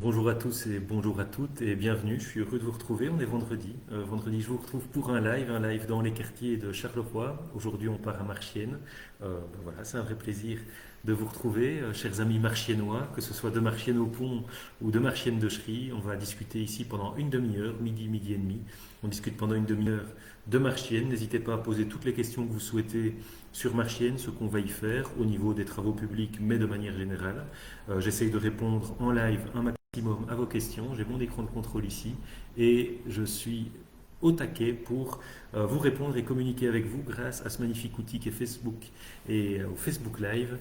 Bonjour à tous et bonjour à toutes et bienvenue. Je suis heureux de vous retrouver. On est vendredi. Vendredi, je vous retrouve pour un live dans les quartiers de Charleroi. Aujourd'hui, on part à Marchienne. Voilà, c'est un vrai plaisir de vous retrouver, chers amis marchiennois, que ce soit de Marchienne au Pont ou de Marchienne de Chery. On va discuter ici pendant une demi-heure, midi, midi et demi. On discute pendant une demi-heure de Marchienne. N'hésitez pas à poser toutes les questions que vous souhaitez sur Marchienne, ce qu'on va y faire au niveau des travaux publics, mais de manière générale. J'essaye de répondre en live un maximum à vos questions. J'ai mon écran de contrôle ici et je suis au taquet pour vous répondre et communiquer avec vous grâce à ce magnifique outil qui est Facebook et au Facebook Live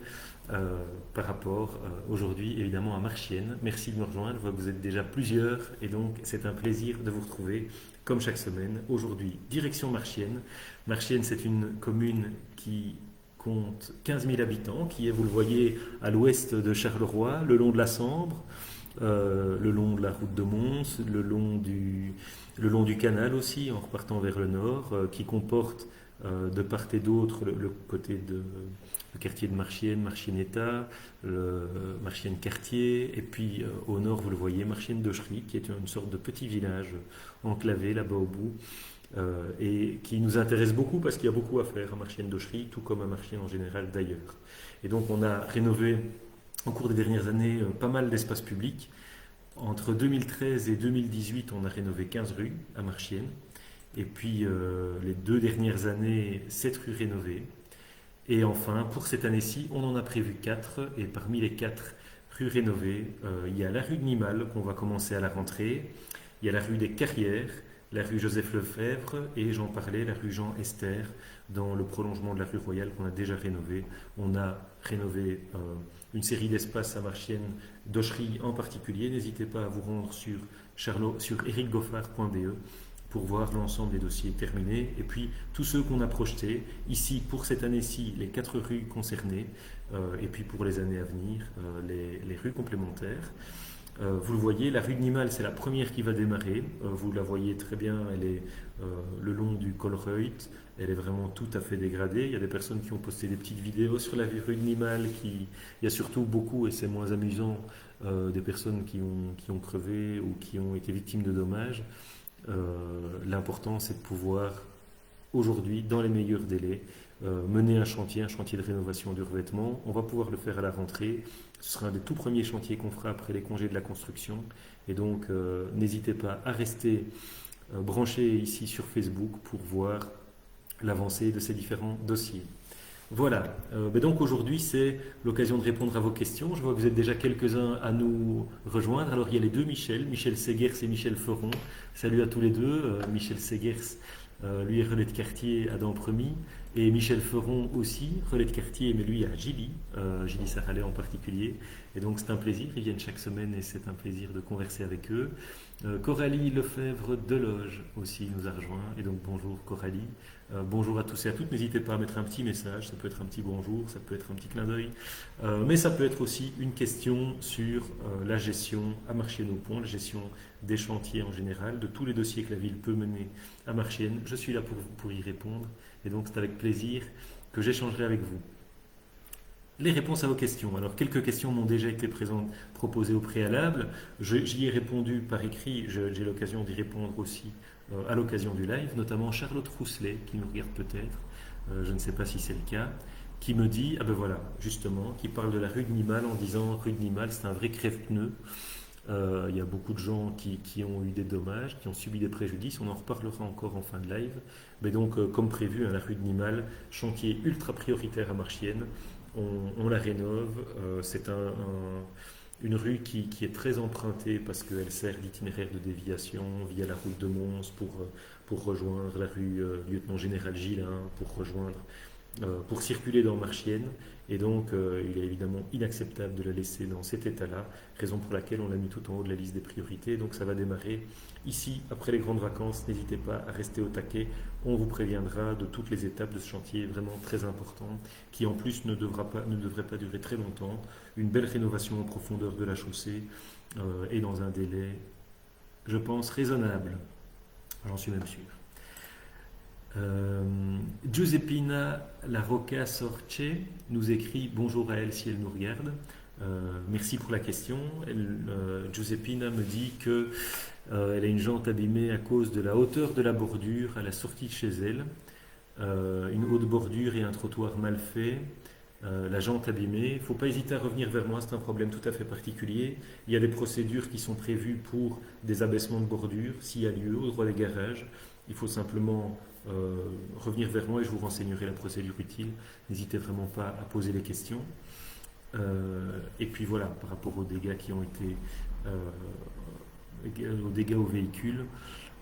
par rapport aujourd'hui évidemment à Marchienne. Merci de me rejoindre, je vois que vous êtes déjà plusieurs et donc c'est un plaisir de vous retrouver comme chaque semaine. Aujourd'hui, direction Marchienne. Marchienne, c'est une commune qui compte 15 000 habitants, qui est, vous le voyez, à l'ouest de Charleroi, le long de la Sambre, le long de la route de Mons, le long du canal aussi, en repartant vers le nord, qui comporte de part et d'autre le côté le quartier de Marchienne, Marchienne-État, le Marchienne-Quartier, et puis au nord, vous le voyez, Marchienne-de-Chery, qui est une sorte de petit village enclavé là-bas au bout, et qui nous intéresse beaucoup parce qu'il y a beaucoup à faire à Marchienne-de-Chery, tout comme à Marchienne en général d'ailleurs. Et donc on a rénové au cours des dernières années pas mal d'espaces publics. Entre 2013 et 2018, on a rénové 15 rues à Marchienne. Et puis les 2 dernières années, 7 rues rénovées. Et enfin, pour cette année-ci, on en a prévu 4. Et parmi les 4 rues rénovées, il y a la rue de Nimal qu'on va commencer à la rentrée. Il y a la rue des Carrières, la rue Joseph Lefebvre et j'en parlais, la rue Jean Esther, dans le prolongement de la rue Royale qu'on a déjà rénové. On a rénové une série d'espaces à Marchienne, d'Ochery en particulier. N'hésitez pas à vous rendre sur ericgoffard.be pour voir l'ensemble des dossiers terminés. Et puis tous ceux qu'on a projetés, ici pour cette année-ci, les 4 rues concernées, et puis pour les années à venir, les rues complémentaires. Vous le voyez, la rue de Nimal, c'est la première qui va démarrer. Vous la voyez très bien, elle est le long du Colreuth. Elle est vraiment tout à fait dégradée. Il y a des personnes qui ont posté des petites vidéos sur la rue de Nimal. Il y a surtout beaucoup, et c'est moins amusant, des personnes qui ont crevé ou qui ont été victimes de dommages. L'important, c'est de pouvoir, aujourd'hui, dans les meilleurs délais, mener un chantier de rénovation du revêtement. On va pouvoir le faire à la rentrée. Ce sera un des tout premiers chantiers qu'on fera après les congés de la construction. Et donc, n'hésitez pas à rester branché ici sur Facebook pour voir l'avancée de ces différents dossiers. Voilà, donc aujourd'hui c'est l'occasion de répondre à vos questions. Je vois que vous êtes déjà quelques-uns à nous rejoindre. Alors il y a les deux Michel, Michel Segers et Michel Feron. Salut à tous les deux. Michel Segers, lui est relais de quartier à Dampremy. Et Michel Feron aussi, relais de quartier, mais lui à Gilly, Gilly Sarralet en particulier. Et donc c'est un plaisir, ils viennent chaque semaine et c'est un plaisir de converser avec eux. Coralie Lefebvre Deloge aussi nous a rejoint. Et donc bonjour Coralie. Bonjour à tous et à toutes. N'hésitez pas à mettre un petit message, ça peut être un petit bonjour, ça peut être un petit clin d'œil, mais ça peut être aussi une question sur la gestion à Marchienne-au-Pont, la gestion des chantiers en général, de tous les dossiers que la ville peut mener à Marchienne. Je suis là pour y répondre et donc c'est avec plaisir que j'échangerai avec vous. Les réponses à vos questions. Alors, quelques questions m'ont déjà été proposées au préalable. J'y ai répondu par écrit. J'ai l'occasion d'y répondre aussi à l'occasion du live, notamment Charlotte Rousselet, qui nous regarde peut-être, je ne sais pas si c'est le cas, qui me dit, ah ben voilà, justement, qui parle de la rue de Nimal en disant, rue de Nimal, c'est un vrai crève-pneu. Il y a beaucoup de gens qui ont eu des dommages, qui ont subi des préjudices. On en reparlera encore en fin de live. Mais donc, comme prévu, la rue de Nimal, chantier ultra prioritaire à Marchienne. On la rénove. C'est une rue qui est très empruntée parce qu'elle sert d'itinéraire de déviation via la route de Mons pour rejoindre la rue Lieutenant Général Gillin, pour circuler dans Marchienne. Et donc, il est évidemment inacceptable de la laisser dans cet état-là, raison pour laquelle on l'a mis tout en haut de la liste des priorités. Donc, ça va démarrer ici, après les grandes vacances. N'hésitez pas à rester au taquet. On vous préviendra de toutes les étapes de ce chantier vraiment très important, qui en plus ne devrait pas durer très longtemps. Une belle rénovation en profondeur de la chaussée et dans un délai, je pense, raisonnable. J'en suis même sûr. Giuseppina La Rocca Sorce nous écrit bonjour à elle si elle nous regarde. Merci pour la question. Giuseppina me dit que elle a une jante abîmée à cause de la hauteur de la bordure à la sortie de chez elle. Une haute bordure et un trottoir mal fait. La jante abîmée. Il ne faut pas hésiter à revenir vers moi, c'est un problème tout à fait particulier. Il y a des procédures qui sont prévues pour des abaissements de bordure, s'il y a lieu, au droit des garages. Il faut simplement revenir vers moi et je vous renseignerai la procédure utile. N'hésitez vraiment pas à poser les questions. Et puis voilà, par rapport aux dégâts qui ont été aux dégâts au véhicule,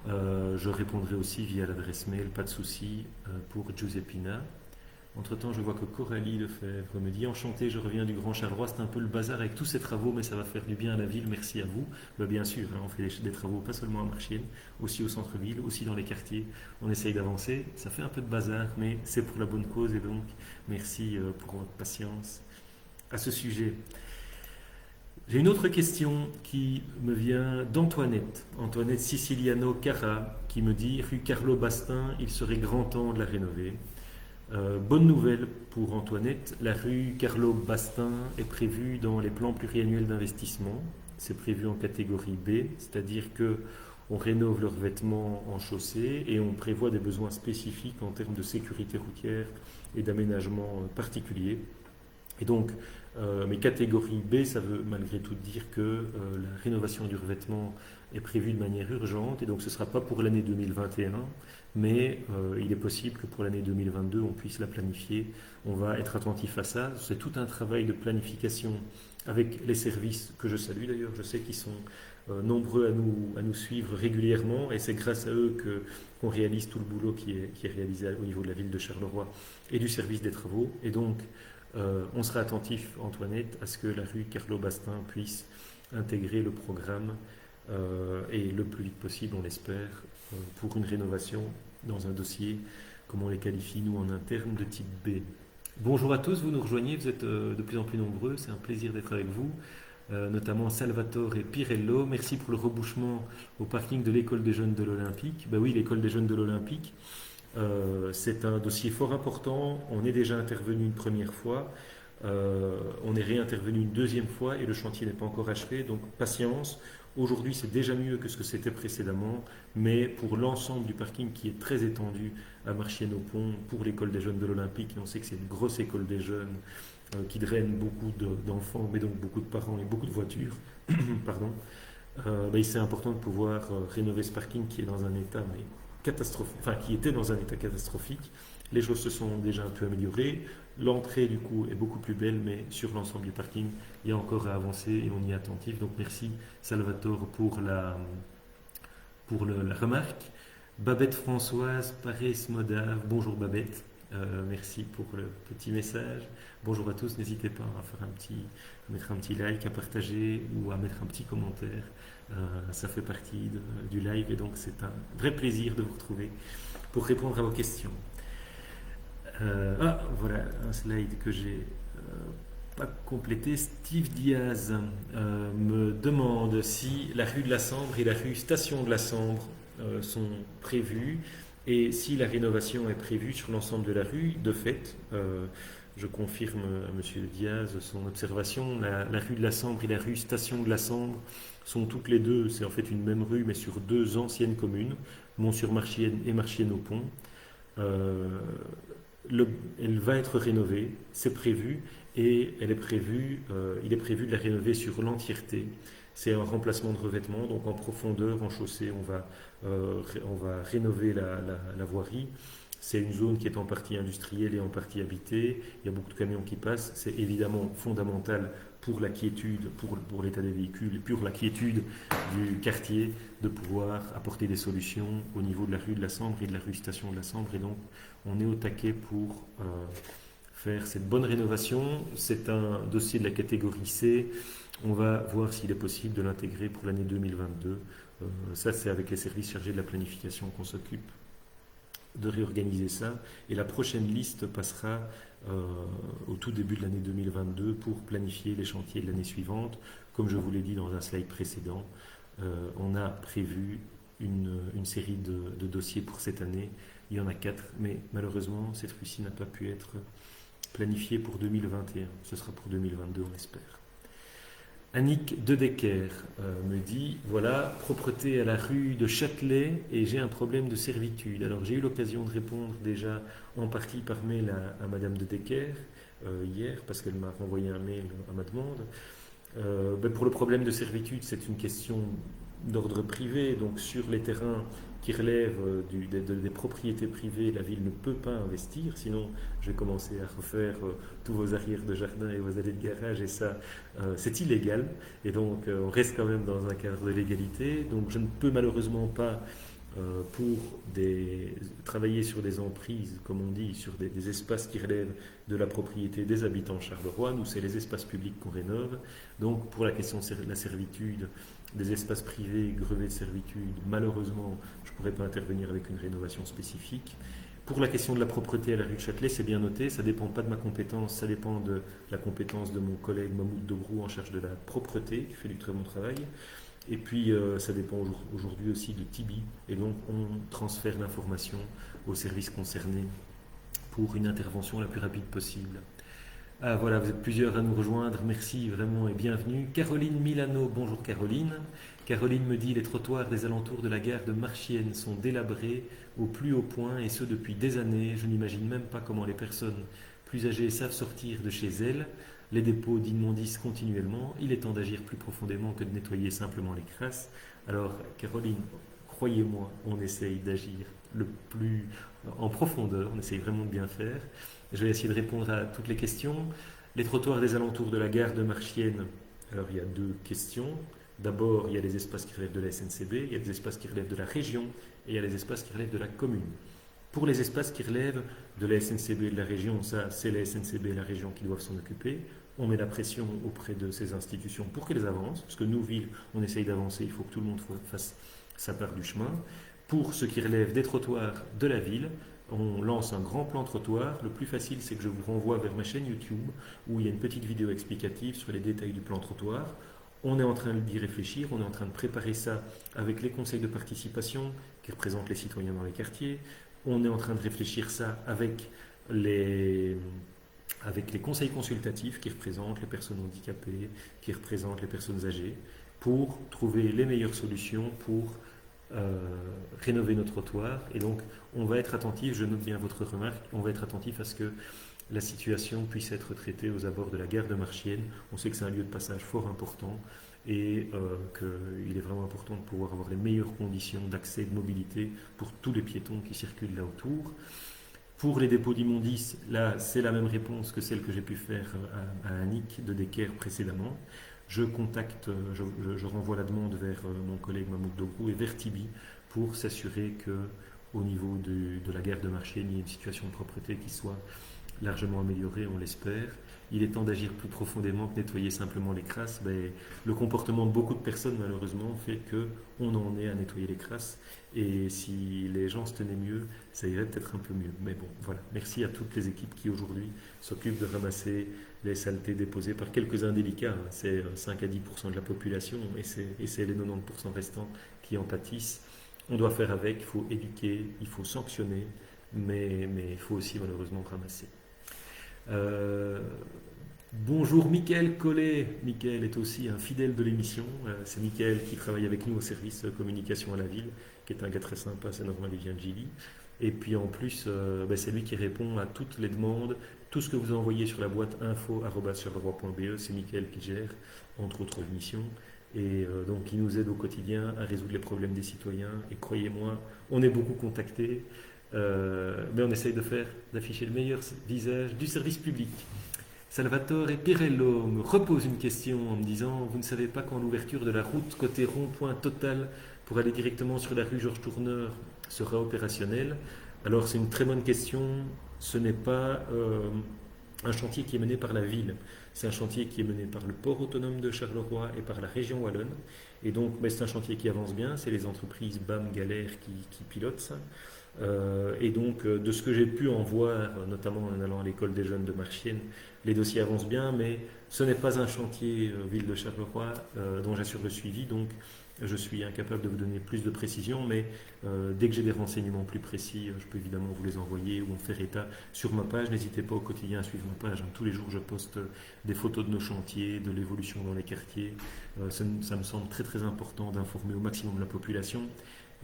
je répondrai aussi via l'adresse mail, pas de souci, pour Giuseppina. Entre-temps, je vois que Coralie Lefebvre me dit enchanté, je reviens du Grand Charleroi. C'est un peu le bazar avec tous ces travaux, mais ça va faire du bien à la ville. Merci à vous. Bien sûr, hein, on fait des travaux pas seulement à Marchienne, aussi au centre-ville, aussi dans les quartiers. On essaye d'avancer. Ça fait un peu de bazar, mais c'est pour la bonne cause et donc merci pour votre patience à ce sujet. J'ai une autre question qui me vient d'Antoinette, Antoinette Siciliano Cara, qui me dit rue Carlo Bastin, il serait grand temps de la rénover. Bonne nouvelle pour Antoinette, la rue Carlo Bastin est prévue dans les plans pluriannuels d'investissement. C'est prévu en catégorie B, c'est-à-dire que on rénove le revêtement en chaussée et on prévoit des besoins spécifiques en termes de sécurité routière et d'aménagement particulier. Et donc, mais catégorie B, ça veut malgré tout dire que la rénovation du revêtement est prévue de manière urgente et donc ce ne sera pas pour l'année 2021, mais il est possible que pour l'année 2022, on puisse la planifier. On va être attentif à ça. C'est tout un travail de planification avec les services que je salue d'ailleurs. Je sais qu'ils sont nombreux à nous suivre régulièrement et c'est grâce à eux qu'on réalise tout le boulot qui est réalisé au niveau de la ville de Charleroi et du service des travaux. Et donc, on sera attentif, Antoinette, à ce que la rue Carlo Bastin puisse intégrer le programme et le plus vite possible, on l'espère, pour une rénovation dans un dossier, comme on les qualifie nous en interne, de type B. Bonjour à tous, vous nous rejoignez, vous êtes de plus en plus nombreux, c'est un plaisir d'être avec vous, notamment Salvatore et Pirello. Merci pour le rebouchement au parking de l'école des jeunes de l'Olympique. Ben oui, l'école des jeunes de l'Olympique. C'est un dossier fort important. On est déjà intervenu une première fois, on est réintervenu une deuxième fois et le chantier n'est pas encore achevé. Donc patience. Aujourd'hui, c'est déjà mieux que ce que c'était précédemment, mais pour l'ensemble du parking qui est très étendu à Marchienne-au-Pont, pour l'école des jeunes de l'Olympique, et on sait que c'est une grosse école des jeunes qui draine beaucoup d'enfants, mais donc beaucoup de parents et beaucoup de voitures. Pardon. C'est important de pouvoir rénover ce parking qui est dans un état catastrophique, enfin qui était dans un état catastrophique. Les choses se sont déjà un peu améliorées. L'entrée du coup est beaucoup plus belle, mais sur l'ensemble du parking, il y a encore à avancer et on y est attentif. Donc merci Salvatore pour la remarque. Babette Françoise, Parès Modave, bonjour Babette. Merci pour le petit message. Bonjour à tous, n'hésitez pas à mettre un petit like, à partager ou à mettre un petit commentaire. Ça fait partie du live et donc c'est un vrai plaisir de vous retrouver pour répondre à vos questions. Voilà un slide que j'ai pas complété. Steve Diaz me demande si la rue de la Sambre et la rue Station de la Sambre sont prévues et si la rénovation est prévue sur l'ensemble de la rue. De fait, je confirme à M. Diaz son observation. La rue de la Sambre et la rue Station de la Sambre sont toutes les deux, c'est en fait une même rue, mais sur deux anciennes communes, Mont-sur-Marchienne et Marchienne-au-Pont. Elle va être rénovée, c'est prévu, et il est prévu de la rénover sur l'entièreté. C'est un remplacement de revêtement, donc en profondeur, en chaussée, on va rénover la voirie. C'est une zone qui est en partie industrielle et en partie habitée. Il y a beaucoup de camions qui passent. C'est évidemment fondamental pour la quiétude, pour l'état des véhicules, et pour la quiétude du quartier, de pouvoir apporter des solutions au niveau de la rue de la Sambre et de la rue Station de la Sambre. Et donc, on est au taquet pour faire cette bonne rénovation. C'est un dossier de la catégorie C. On va voir s'il est possible de l'intégrer pour l'année 2022. Ça, c'est avec les services chargés de la planification qu'on s'occupe de réorganiser ça. Et la prochaine liste passera au tout début de l'année 2022 pour planifier les chantiers de l'année suivante. Comme je vous l'ai dit dans un slide précédent, on a prévu une série de dossiers pour cette année. Il y en a 4, mais malheureusement, cette rue-ci n'a pas pu être planifiée pour 2021. Ce sera pour 2022, on espère. Annick Dedecker me dit, voilà, propreté à la rue de Châtelet et j'ai un problème de servitude. Alors j'ai eu l'occasion de répondre déjà en partie par mail à Madame Dedecker hier parce qu'elle m'a renvoyé un mail à ma demande. Pour le problème de servitude, c'est une question d'ordre privé, donc sur les terrains qui relèvent des propriétés privées, la ville ne peut pas investir, sinon je vais commencer à refaire tous vos arrières de jardin et vos allées de garage, et ça, c'est illégal, et donc on reste quand même dans un cadre de légalité, donc je ne peux malheureusement pas pour travailler sur des emprises, comme on dit, sur des espaces qui relèvent de la propriété des habitants Charleroi. Nous, c'est les espaces publics qu'on rénove. Donc, pour la question de la servitude, des espaces privés grevés de servitude, malheureusement, je ne pourrais pas intervenir avec une rénovation spécifique. Pour la question de la propreté à la rue de Châtelet, c'est bien noté, ça ne dépend pas de ma compétence, ça dépend de la compétence de mon collègue Mahmoud Dobrou en charge de la propreté, qui fait du très bon travail. Et puis, ça dépend aujourd'hui aussi de Tibi. Et donc, on transfère l'information aux services concernés pour une intervention la plus rapide possible. Ah voilà, vous êtes plusieurs à nous rejoindre. Merci vraiment et bienvenue. Caroline Milano, bonjour Caroline. Caroline me dit, les trottoirs des alentours de la gare de Marchienne sont délabrés au plus haut point et ce depuis des années. Je n'imagine même pas comment les personnes plus âgées savent sortir de chez elles. Les dépôts d'immondices continuellement. Il est temps d'agir plus profondément que de nettoyer simplement les crasses. Alors, Caroline, croyez-moi, on essaye d'agir le plus en profondeur. On essaye vraiment de bien faire. Je vais essayer de répondre à toutes les questions. Les trottoirs des alentours de la gare de Marchienne. Alors, il y a deux questions. D'abord, il y a les espaces qui relèvent de la SNCB, il y a des espaces qui relèvent de la région et il y a les espaces qui relèvent de la commune. Pour les espaces qui relèvent de la SNCB et de la région, ça, c'est la SNCB et la région qui doivent s'en occuper. On met la pression auprès de ces institutions pour qu'elles avancent, parce que nous, ville, on essaye d'avancer, il faut que tout le monde fasse sa part du chemin. Pour ce qui relève des trottoirs de la ville, on lance un grand plan trottoir. Le plus facile, c'est que je vous renvoie vers ma chaîne YouTube, où il y a une petite vidéo explicative sur les détails du plan trottoir. On est en train d'y réfléchir, on est en train de préparer ça avec les conseils de participation qui représentent les citoyens dans les quartiers. On est en train de réfléchir ça avec les conseils consultatifs qui représentent les personnes handicapées, qui représentent les personnes âgées, pour trouver les meilleures solutions pour rénover nos trottoirs. Et donc, on va être attentif, je note bien votre remarque, on va être attentif à ce que la situation puisse être traitée aux abords de la gare de Marchienne. On sait que c'est un lieu de passage fort important et qu'il est vraiment important de pouvoir avoir les meilleures conditions d'accès et de mobilité pour tous les piétons qui circulent là autour. Pour les dépôts d'immondices, là, c'est la même réponse que celle que j'ai pu faire à Annick Dedecker précédemment. Je renvoie la demande vers mon collègue Mahmoud Dobrou et vers Tibi pour s'assurer qu'au niveau de la gare de Marchienne, il y ait une situation de propreté qui soit largement améliorée, on l'espère. Il est temps d'agir plus profondément que nettoyer simplement les crasses. Le comportement de beaucoup de personnes, malheureusement, fait qu'on en est à nettoyer les crasses. Et si les gens se tenaient mieux, ça irait peut-être un peu mieux. Mais bon, voilà. Merci à toutes les équipes qui aujourd'hui s'occupent de ramasser les saletés déposées par quelques indélicats. C'est 5 à 10% de la population et c'est les 90% restants qui en pâtissent. On doit faire avec, il faut éduquer, il faut sanctionner, mais il faut aussi malheureusement ramasser. Bonjour Mickaël Collet. Mickaël est aussi un fidèle de l'émission. C'est Mickaël qui travaille avec nous au service communication à la ville, qui est un gars très sympa, c'est normal, il vient de Gilly. Et puis en plus, c'est lui qui répond à toutes les demandes. Tout ce que vous envoyez sur la boîte info@charleroi.be, c'est Mickaël qui gère, entre autres missions. Et donc il nous aide au quotidien à résoudre les problèmes des citoyens. Et croyez-moi, on est beaucoup contactés. Mais on essaye d'afficher le meilleur visage du service public. Salvatore Pirello me repose une question en me disant: vous ne savez pas quand l'ouverture de la route côté rond-point Total pour aller directement sur la rue Georges Tourneur sera opérationnelle? Alors c'est une très bonne question. Ce n'est pas un chantier qui est mené par la ville. C'est un chantier qui est mené par le port autonome de Charleroi et par la région wallonne. Et donc, c'est un chantier qui avance bien, c'est les entreprises BAM Galère qui pilotent ça. Et donc, de ce que j'ai pu en voir, notamment en allant à l'école des jeunes de Marchienne, les dossiers avancent bien, mais ce n'est pas un chantier ville de Charleroi dont j'assure le suivi, donc je suis incapable de vous donner plus de précisions, mais dès que j'ai des renseignements plus précis, je peux évidemment vous les envoyer ou en faire état sur ma page. N'hésitez pas au quotidien à suivre ma page. Tous les jours, je poste des photos de nos chantiers, de l'évolution dans les quartiers. Ça me semble très très important d'informer au maximum la population.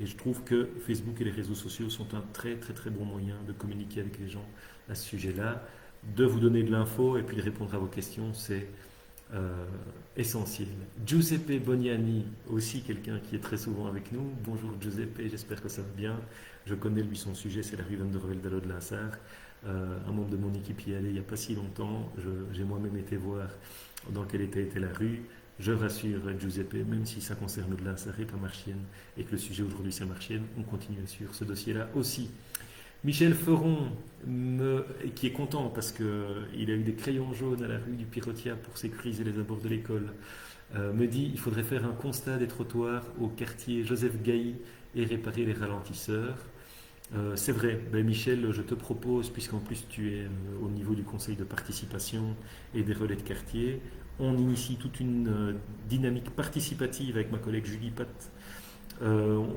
Et je trouve que Facebook et les réseaux sociaux sont un très très très bon moyen de communiquer avec les gens à ce sujet-là, de vous donner de l'info et puis de répondre à vos questions, c'est essentiel. Giuseppe Boniani, aussi quelqu'un qui est très souvent avec nous. Bonjour Giuseppe, j'espère que ça va bien. Je connais lui son sujet, c'est la rue Van der Velde d'Allo de Linsart. Un membre de mon équipe y est allé il n'y a pas si longtemps. J'ai moi-même été voir dans quelle était la rue. Je rassure Giuseppe, même si ça concerne de Linsart et pas Marchienne, et que le sujet aujourd'hui c'est Marchienne, on continue sur ce dossier-là aussi. Michel Feron, qui est content parce qu'il a eu des crayons jaunes à la rue du Pirotia pour sécuriser les abords de l'école, me dit qu'il faudrait faire un constat des trottoirs au quartier Joseph Gailly et réparer les ralentisseurs. C'est vrai, Michel, je te propose, puisqu'en plus tu es au niveau du conseil de participation et des relais de quartier, on initie toute une dynamique participative avec ma collègue Julie Pat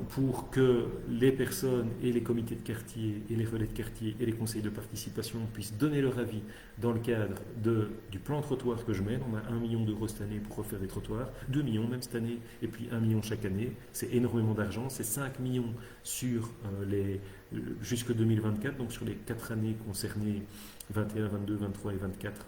pour que les personnes et les comités de quartier et les relais de quartier et les conseils de participation puissent donner leur avis dans le cadre du plan trottoir que je mène. On a 1 million d'euros cette année pour refaire des trottoirs, 2 millions même cette année, et puis 1 million chaque année. C'est énormément d'argent, c'est 5 millions jusque 2024, donc sur les 4 années concernées, 21, 22, 23 et 24.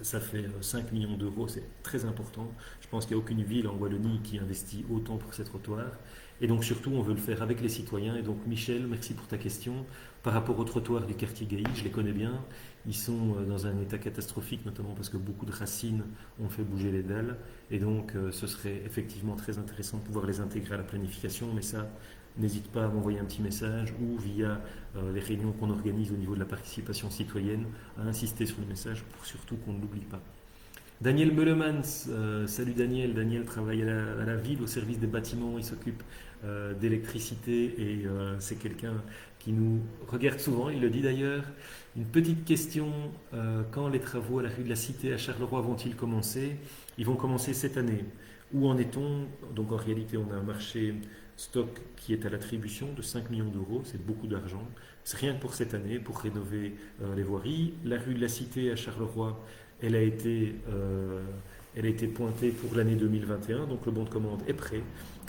Ça fait 5 millions d'euros, c'est très important. Je pense qu'il n'y a aucune ville en Wallonie qui investit autant pour ces trottoirs. Et donc surtout, on veut le faire avec les citoyens. Et donc Michel, merci pour ta question. Par rapport aux trottoirs du quartier Gailly, je les connais bien. Ils sont dans un état catastrophique, notamment parce que beaucoup de racines ont fait bouger les dalles. Et donc ce serait effectivement très intéressant de pouvoir les intégrer à la planification. Mais ça, n'hésite pas à m'envoyer un petit message ou via les réunions qu'on organise au niveau de la participation citoyenne, à insister sur le message pour surtout qu'on ne l'oublie pas. Daniel Meulemans, salut Daniel. Daniel travaille à la ville au service des bâtiments, il s'occupe d'électricité et c'est quelqu'un qui nous regarde souvent, il le dit d'ailleurs. Une petite question, quand les travaux à la rue de la Cité à Charleroi vont-ils commencer? Ils vont commencer cette année. Où en est-on? Donc en réalité, on a un marché stock qui est à l'attribution de 5 millions d'euros, c'est beaucoup d'argent. C'est rien que pour cette année, pour rénover les voiries. La rue de la Cité à Charleroi, elle a été pointée pour l'année 2021, donc le bon de commande est prêt.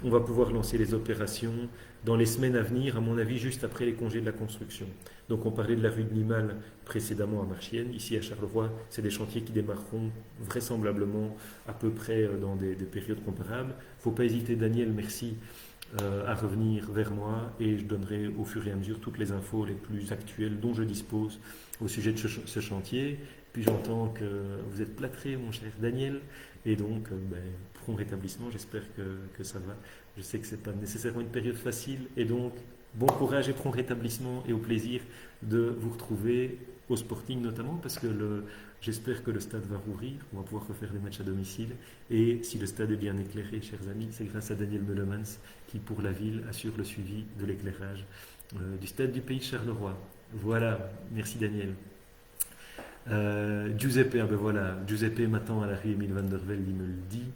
On va pouvoir lancer les opérations dans les semaines à venir, à mon avis, juste après les congés de la construction. Donc on parlait de la rue de Nimal précédemment à Marchienne. Ici à Charleroi, c'est des chantiers qui démarreront vraisemblablement à peu près dans des périodes comparables. Il ne faut pas hésiter, Daniel, merci, à revenir vers moi et je donnerai au fur et à mesure toutes les infos les plus actuelles dont je dispose au sujet de ce chantier. Puis j'entends que vous êtes plâtré, mon cher Daniel, et donc prompt rétablissement, j'espère que ça va. Je sais que ce n'est pas nécessairement une période facile, et donc bon courage et prompt rétablissement, et au plaisir de vous retrouver au Sporting notamment, parce que j'espère que le stade va rouvrir, on va pouvoir refaire des matchs à domicile, et si le stade est bien éclairé, chers amis, c'est grâce à Daniel Meulemans qui, pour la ville, assure le suivi de l'éclairage du stade du Pays de Charleroi. Voilà, merci Daniel. Giuseppe, voilà, Giuseppe m'attend à la rue Émile Van der Velde, il me le dit.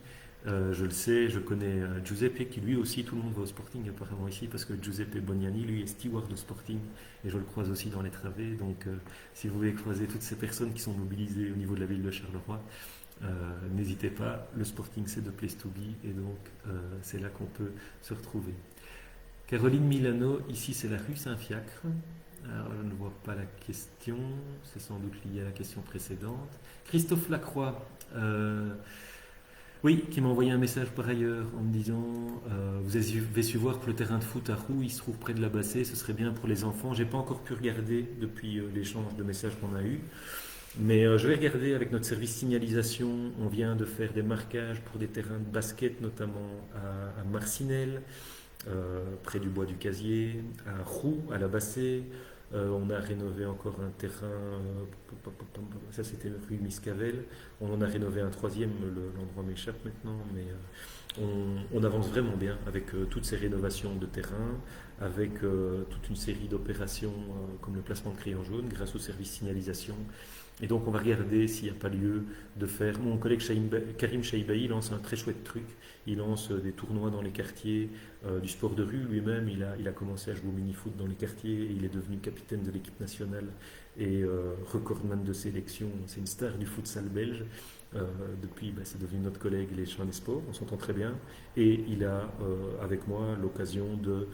Je le sais, je connais Giuseppe qui lui aussi, tout le monde va au Sporting apparemment ici parce que Giuseppe Boniani, lui, est steward au Sporting et je le croise aussi dans les travées. Donc si vous voulez croiser toutes ces personnes qui sont mobilisées au niveau de la ville de Charleroi, n'hésitez pas, le Sporting c'est de place to be et donc c'est là qu'on peut se retrouver. Caroline Milano, ici c'est la rue Saint-Fiacre. Alors, je ne vois pas la question, c'est sans doute lié à la question précédente. Christophe Lacroix, oui, qui m'a envoyé un message par ailleurs en me disant vous avez su voir que le terrain de foot à Roux, il se trouve près de la Bassée, ce serait bien pour les enfants. J'ai pas encore pu regarder depuis l'échange de messages qu'on a eu, mais je vais regarder avec notre service signalisation. On vient de faire des marquages pour des terrains de basket, notamment à Marcinelle, près du bois du Casier, à Roux, à la Bassée. On a rénové encore un terrain, ça c'était rue Miscavel. On en a rénové un troisième, l'endroit m'échappe maintenant, mais on avance vraiment bien avec toutes ces rénovations de terrain, avec toute une série d'opérations comme le placement de crayons jaunes grâce au service signalisation. Et donc on va regarder s'il n'y a pas lieu de faire. Mon collègue Karim Chaibaï lance un très chouette truc. Il lance des tournois dans les quartiers du sport de rue. Lui-même, il a commencé à jouer au mini-foot dans les quartiers et il est devenu capitaine de l'équipe nationale et recordman de sélection. C'est une star du futsal belge. Depuis, c'est devenu notre collègue les chemins des sports. On s'entend très bien. Et il a, avec moi, l'occasion de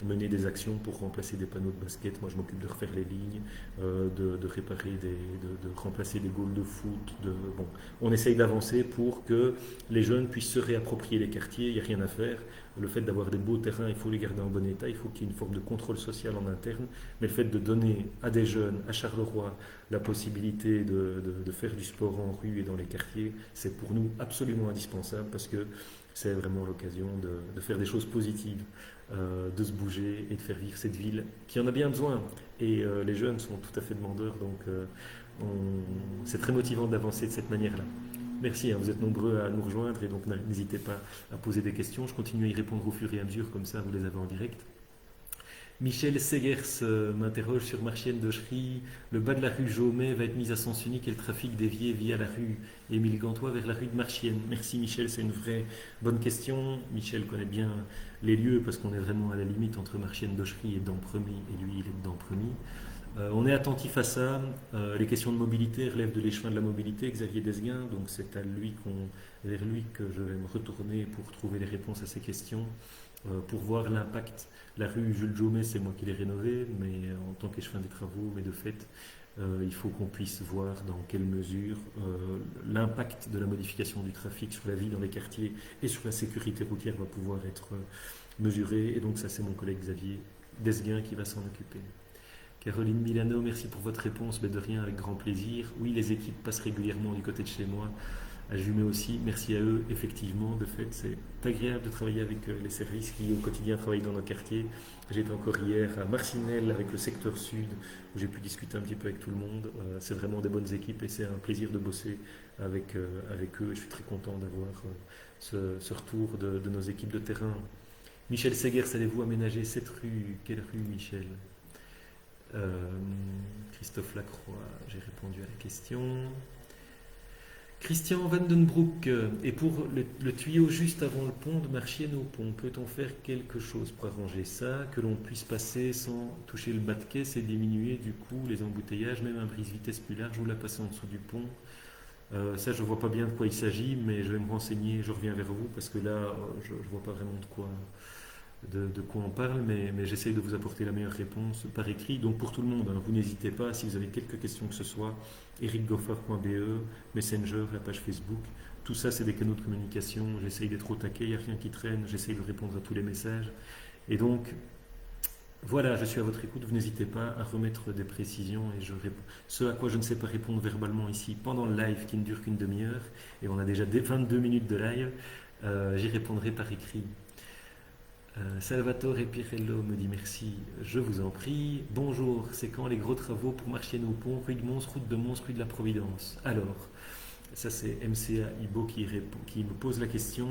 mener des actions pour remplacer des panneaux de basket. Moi, je m'occupe de refaire les lignes, de réparer, de remplacer des goals de foot. Bon, on essaye d'avancer pour que les jeunes puissent se réapproprier les quartiers. Il n'y a rien à faire. Le fait d'avoir des beaux terrains, il faut les garder en bon état. Il faut qu'il y ait une forme de contrôle social en interne. Mais le fait de donner à des jeunes, à Charleroi, la possibilité de faire du sport en rue et dans les quartiers, c'est pour nous absolument indispensable parce que c'est vraiment l'occasion de faire des choses positives, de se bouger et de faire vivre cette ville qui en a bien besoin. Et les jeunes sont tout à fait demandeurs, donc c'est très motivant d'avancer de cette manière-là. Merci, vous êtes nombreux à nous rejoindre et donc n'hésitez pas à poser des questions. Je continue à y répondre au fur et à mesure, comme ça vous les avez en direct. Michel Segers m'interroge sur Marchienne d'Auchery. Le bas de la rue Jaumet va être mis à sens unique et le trafic dévié via la rue Émile Gantois vers la rue de Marchienne. Merci Michel, c'est une vraie bonne question. Michel connaît bien les lieux parce qu'on est vraiment à la limite entre Marchienne d'Auchery et Dampremy et lui il est de Dampremy. On est attentif à ça. Les questions de mobilité relèvent de l'échevin de la mobilité, Xavier Desguin, donc c'est vers lui que je vais me retourner pour trouver les réponses à ces questions, pour voir l'impact. La rue Jules Jaumet, c'est moi qui l'ai rénovée, mais en tant qu'échevin des travaux, mais de fait, il faut qu'on puisse voir dans quelle mesure l'impact de la modification du trafic sur la vie dans les quartiers et sur la sécurité routière va pouvoir être mesuré. Et donc ça, c'est mon collègue Xavier Desguin qui va s'en occuper. Caroline Milano, merci pour votre réponse, mais de rien, avec grand plaisir. Oui, les équipes passent régulièrement du côté de chez moi, à Jumet aussi. Merci à eux, effectivement, de fait, c'est agréable de travailler avec les services qui au quotidien travaillent dans nos quartiers. J'étais encore hier à Marcinelle avec le secteur sud, où j'ai pu discuter un petit peu avec tout le monde. C'est vraiment des bonnes équipes et c'est un plaisir de bosser avec eux. Je suis très content d'avoir ce retour de nos équipes de terrain. Michel Segers, allez-vous aménager cette rue? Quelle rue, Michel? Christophe Lacroix, j'ai répondu à la question. Christian Vandenbroek, et pour le tuyau juste avant le pont de Marchienne au pont, peut-on faire quelque chose pour arranger ça, que l'on puisse passer sans toucher le bas de caisse et diminuer du coup les embouteillages, même un brise-vitesse plus large ou la passer en dessous du pont? Ça, je ne vois pas bien de quoi il s'agit, mais je vais me renseigner, je reviens vers vous, parce que là, je ne vois pas vraiment de quoi on parle, mais j'essaye de vous apporter la meilleure réponse par écrit. Donc pour tout le monde, vous n'hésitez pas, si vous avez quelques questions que ce soit, ericgoffard.be, Messenger, la page Facebook, tout ça c'est des canaux de communication, j'essaye d'être au taquet, il n'y a rien qui traîne, j'essaye de répondre à tous les messages. Et donc, voilà, je suis à votre écoute, vous n'hésitez pas à remettre des précisions et je réponds. Ce à quoi je ne sais pas répondre verbalement ici pendant le live qui ne dure qu'une demi-heure, et on a déjà 22 minutes de live, j'y répondrai par écrit. Salvatore Pirello me dit merci, je vous en prie. Bonjour, c'est quand les gros travaux pour Marchienne au pont, rue de Mons, route de Mons, rue de la Providence? Alors, ça c'est MCA Ibo qui me pose la question.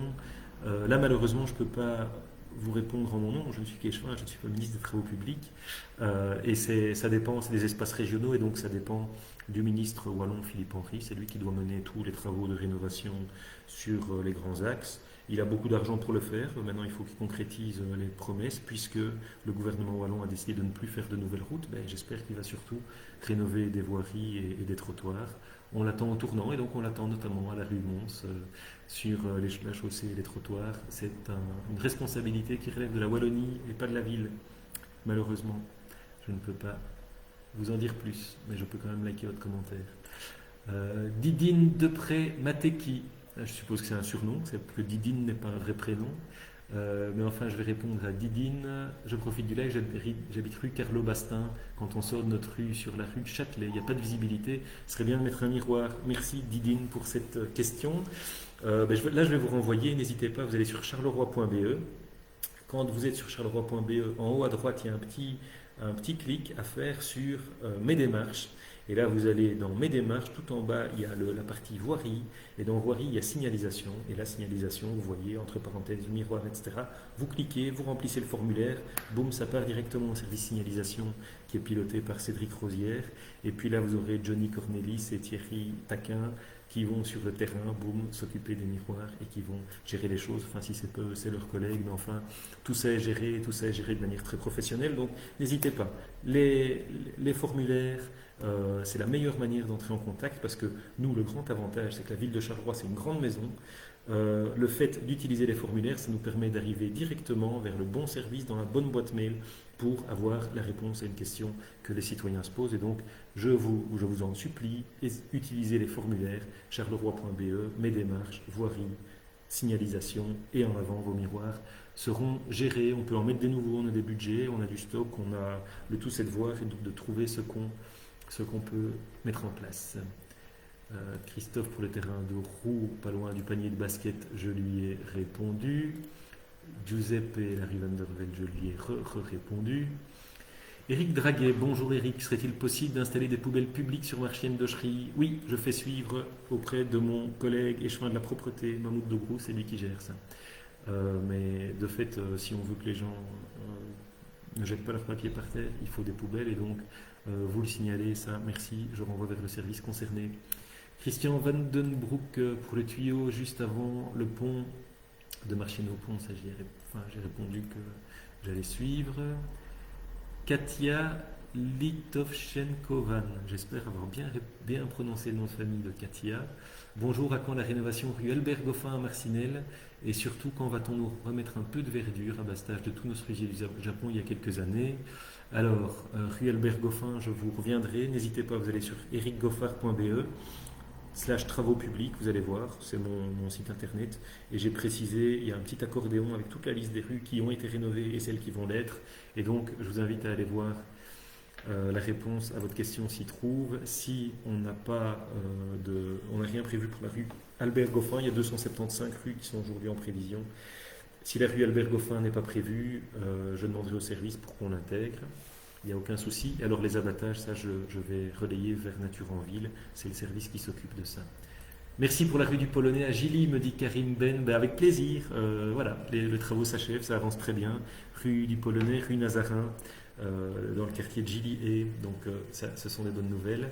Là malheureusement je ne peux pas vous répondre en mon nom, je ne suis qu'échevin, je ne suis pas ministre des Travaux publics. Et ça dépend, c'est des espaces régionaux et donc ça dépend du ministre wallon Philippe Henry, c'est lui qui doit mener tous les travaux de rénovation sur les grands axes. Il a beaucoup d'argent pour le faire. Maintenant, il faut qu'il concrétise les promesses, puisque le gouvernement wallon a décidé de ne plus faire de nouvelles routes. J'espère qu'il va surtout rénover des voiries et des trottoirs. On l'attend au tournant, et donc on l'attend notamment à la rue Mons, sur la chaussée et les trottoirs. C'est une responsabilité qui relève de la Wallonie et pas de la ville, malheureusement. Je ne peux pas vous en dire plus, mais je peux quand même liker votre commentaire. Didine Depré Mateki. Je suppose que c'est un surnom, que Didine n'est pas un vrai prénom. Mais enfin, je vais répondre à Didine. Je profite du live, j'habite rue Carlo Bastin. Quand on sort de notre rue sur la rue de Châtelet, il n'y a pas de visibilité. Ce serait bien de mettre un miroir. Merci Didine pour cette question. Là, je vais vous renvoyer. N'hésitez pas, vous allez sur charleroi.be. Quand vous êtes sur charleroi.be, en haut à droite, il y a un petit un petit clic à faire sur Mes démarches. Et là, vous allez dans Mes démarches, tout en bas, il y a la partie voirie. Et dans voirie, il y a signalisation. Et la signalisation, vous voyez, entre parenthèses, miroir, etc. Vous cliquez, vous remplissez le formulaire. Boum, ça part directement au service signalisation qui est piloté par Cédric Rosière. Et puis là, vous aurez Johnny Cornelis et Thierry Taquin qui vont sur le terrain, boum, s'occuper des miroirs et qui vont gérer les choses. Enfin, si c'est pas eux, c'est leurs collègues, mais enfin, tout ça est géré de manière très professionnelle. Donc, n'hésitez pas. Les formulaires, c'est la meilleure manière d'entrer en contact parce que nous, le grand avantage, c'est que la ville de Charleroi, c'est une grande maison. Le fait d'utiliser les formulaires, ça nous permet d'arriver directement vers le bon service dans la bonne boîte mail pour avoir la réponse à une question que les citoyens se posent. Et donc, je vous en supplie, utilisez les formulaires charleroi.be, mes démarches, voirie, signalisation et en avant vos miroirs seront gérés. On peut en mettre des nouveaux, on a des budgets, on a du stock, on a le tout, c'est de voir et de trouver ce qu'on peut mettre en place. Christophe pour le terrain de roue, pas loin du panier de basket, je lui ai répondu. Giuseppe Larry Van der Velde, je lui ai répondu. Éric Draguet, bonjour Éric, serait-il possible d'installer des poubelles publiques sur Marchienne d'Auchery? Oui, je fais suivre auprès de mon collègue échevin de la propreté, Mahmoud Dougrou, c'est lui qui gère ça. Mais de fait, si on veut que les gens ne jettent pas leur papier par terre, il faut des poubelles et donc vous le signalez, ça, merci, je renvoie vers le service concerné. Christian Van Den Broek pour le tuyau juste avant le pont de Marchienne au pont, ça j'ai répondu que j'allais suivre. Katia Litovchenkovan, j'espère avoir bien prononcé le nom de famille de Katia. Bonjour, à quand la rénovation rue Albert Goffin à Marcinelle? Et surtout, quand va-t-on nous remettre un peu de verdure, abastage de tous nos cerisiers du Japon il y a quelques années? Alors, rue Albert Goffin, je vous reviendrai. N'hésitez pas, vous allez sur ericgoffard.be/travaux publics, vous allez voir, c'est mon site internet. Et j'ai précisé, il y a un petit accordéon avec toute la liste des rues qui ont été rénovées et celles qui vont l'être. Et donc, je vous invite à aller voir la réponse à votre question s'y trouve. Si on n'a rien prévu pour la rue Albert Goffin, il y a 275 rues qui sont aujourd'hui en prévision. Si la rue Albert Goffin n'est pas prévue, je demanderai au service pour qu'on l'intègre. Il n'y a aucun souci. Et alors les abattages, ça je vais relayer vers Nature en Ville. C'est le service qui s'occupe de ça. Merci pour la rue du Polonais à Gilly, me dit Karim Ben. Ben avec plaisir. Voilà, les travaux s'achèvent, ça avance très bien. Rue du Polonais, rue Nazarin, dans le quartier de Gilly. Et donc, ce sont des bonnes nouvelles.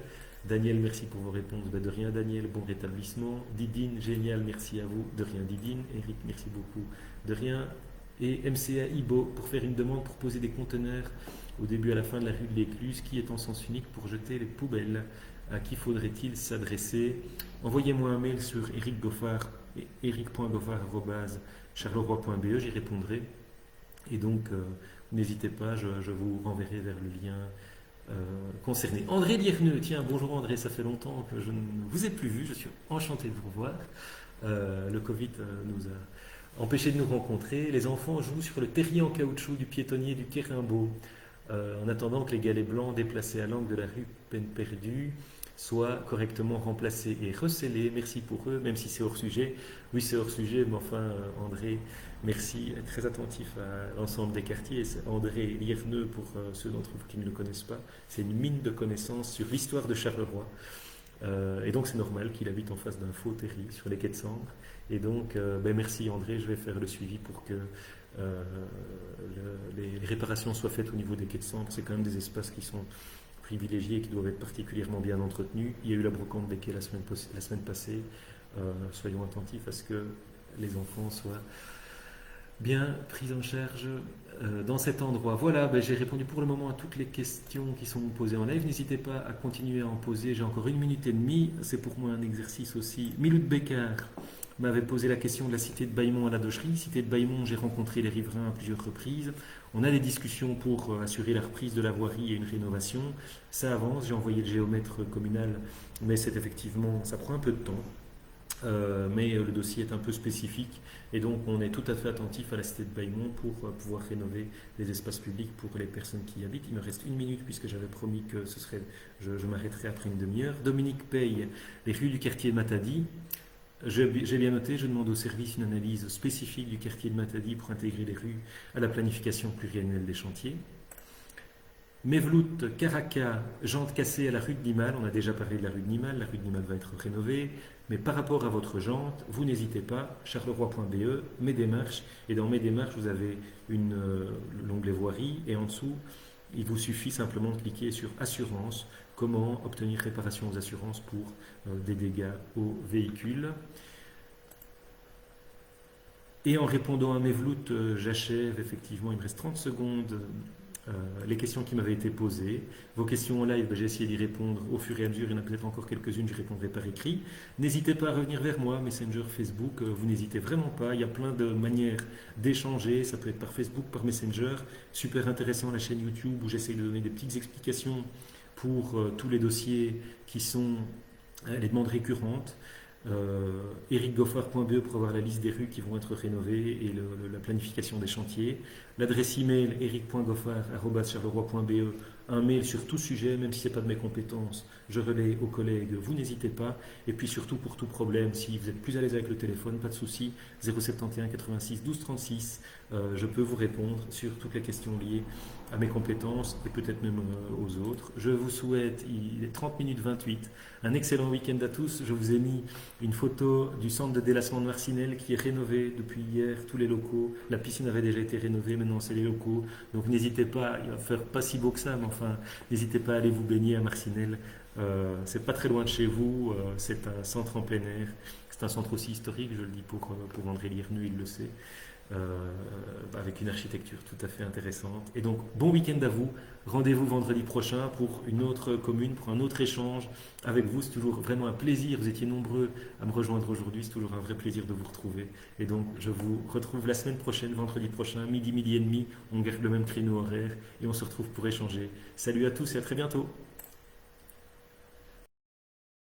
Daniel, merci pour vos réponses. Ben, de rien, Daniel, bon rétablissement. Didine, génial, merci à vous. De rien, Didine. Eric, merci beaucoup. De rien. Et MCA Ibo, pour faire une demande pour poser des conteneurs au début et à la fin de la rue de l'Écluse, qui est en sens unique pour jeter les poubelles. À qui faudrait-il s'adresser? Envoyez-moi un mail sur eric.goffard@charleroi.be, j'y répondrai. Et donc, n'hésitez pas, je vous renverrai vers le lien concerné. André Lierneux, tiens, bonjour André, ça fait longtemps que je ne vous ai plus vu, je suis enchanté de vous revoir. Le Covid nous a empêché de nous rencontrer. Les enfants jouent sur le terrier en caoutchouc du piétonnier du Quai Rimbaud, en attendant que les galets blancs déplacés à l'angle de la rue Peine Perdue soient correctement remplacés et recellés. Merci pour eux, même si c'est hors sujet. Oui, c'est hors sujet, mais enfin, André, merci, très attentif à l'ensemble des quartiers. André Lierneux, pour ceux d'entre vous qui ne le connaissent pas, c'est une mine de connaissances sur l'histoire de Charleroi. Et donc c'est normal qu'il habite en face d'un faux terri sur les quais de Sambre. Et donc, merci André, je vais faire le suivi pour que les réparations soient faites au niveau des quais de Sambre. C'est quand même des espaces qui sont privilégiés et qui doivent être particulièrement bien entretenus. Il y a eu la brocante des quais la semaine passée. Soyons attentifs à ce que les enfants soient bien pris en charge dans cet endroit. Voilà, j'ai répondu pour le moment à toutes les questions qui sont posées en live. N'hésitez pas à continuer à en poser. J'ai encore 1 minute et demie. C'est pour moi un exercice aussi. Miloud Bécard m'avait posé la question de la cité de Baillemont à la Docherie. Cité de Baillemont, j'ai rencontré les riverains à plusieurs reprises. On a des discussions pour assurer la reprise de la voirie et une rénovation. Ça avance, j'ai envoyé le géomètre communal, mais c'est effectivement, ça prend un peu de temps. Mais le dossier est un peu spécifique et donc on est tout à fait attentif à la cité de Baillemont pour pouvoir rénover les espaces publics pour les personnes qui y habitent. Il me reste 1 minute puisque j'avais promis que je m'arrêterai après une demi-heure. Dominique Paye, les rues du quartier de Matadi. J'ai bien noté, je demande au service une analyse spécifique du quartier de Matadi pour intégrer les rues à la planification pluriannuelle des chantiers. Mevlout, Caraca, jantes cassées à la rue de Nîmes. On a déjà parlé de la rue de Nîmes. La rue de Nîmes va être rénovée. Mais par rapport à votre jante, vous n'hésitez pas, charleroi.be, mes démarches. Et dans mes démarches, vous avez l'onglet voirie. Et en dessous, il vous suffit simplement de cliquer sur assurance. Comment obtenir réparation aux assurances pour des dégâts aux véhicules. Et en répondant à Mevlout, j'achève effectivement, il me reste 30 secondes, les questions qui m'avaient été posées. Vos questions en live, j'ai essayé d'y répondre au fur et à mesure. Il y en a peut-être encore quelques-unes, je répondrai par écrit. N'hésitez pas à revenir vers moi, Messenger, Facebook, vous n'hésitez vraiment pas. Il y a plein de manières d'échanger. Ça peut être par Facebook, par Messenger. Super intéressant la chaîne YouTube où j'essaie de donner des petites explications pour tous les dossiers qui sont les demandes récurrentes. ericgoffard.be pour avoir la liste des rues qui vont être rénovées et la planification des chantiers. L'adresse email eric.goffard@charleroi.be, un mail sur tout sujet, même si ce n'est pas de mes compétences, je relais aux collègues, vous n'hésitez pas. Et puis surtout pour tout problème, si vous êtes plus à l'aise avec le téléphone, pas de souci, 071 86 12 36, je peux vous répondre sur toutes les questions liées à mes compétences et peut-être même aux autres. Je vous souhaite, il est 30 minutes 28, un excellent week-end à tous. Je vous ai mis une photo du centre de délassement de Marcinelle qui est rénové depuis hier, tous les locaux. La piscine avait déjà été rénovée, maintenant c'est les locaux. Donc n'hésitez pas, il va faire pas si beau que ça, mais enfin, n'hésitez pas à aller vous baigner à Marcinelle. C'est pas très loin de chez vous, c'est un centre en plein air. C'est un centre aussi historique, je le dis pour André Liernu, il le sait. Avec une architecture tout à fait intéressante. Et donc, bon week-end à vous. Rendez-vous vendredi prochain pour une autre commune, pour un autre échange avec vous. C'est toujours vraiment un plaisir. Vous étiez nombreux à me rejoindre aujourd'hui. C'est toujours un vrai plaisir de vous retrouver. Et donc, je vous retrouve la semaine prochaine, vendredi prochain, midi et demi. On garde le même créneau horaire et on se retrouve pour échanger. Salut à tous et à très bientôt.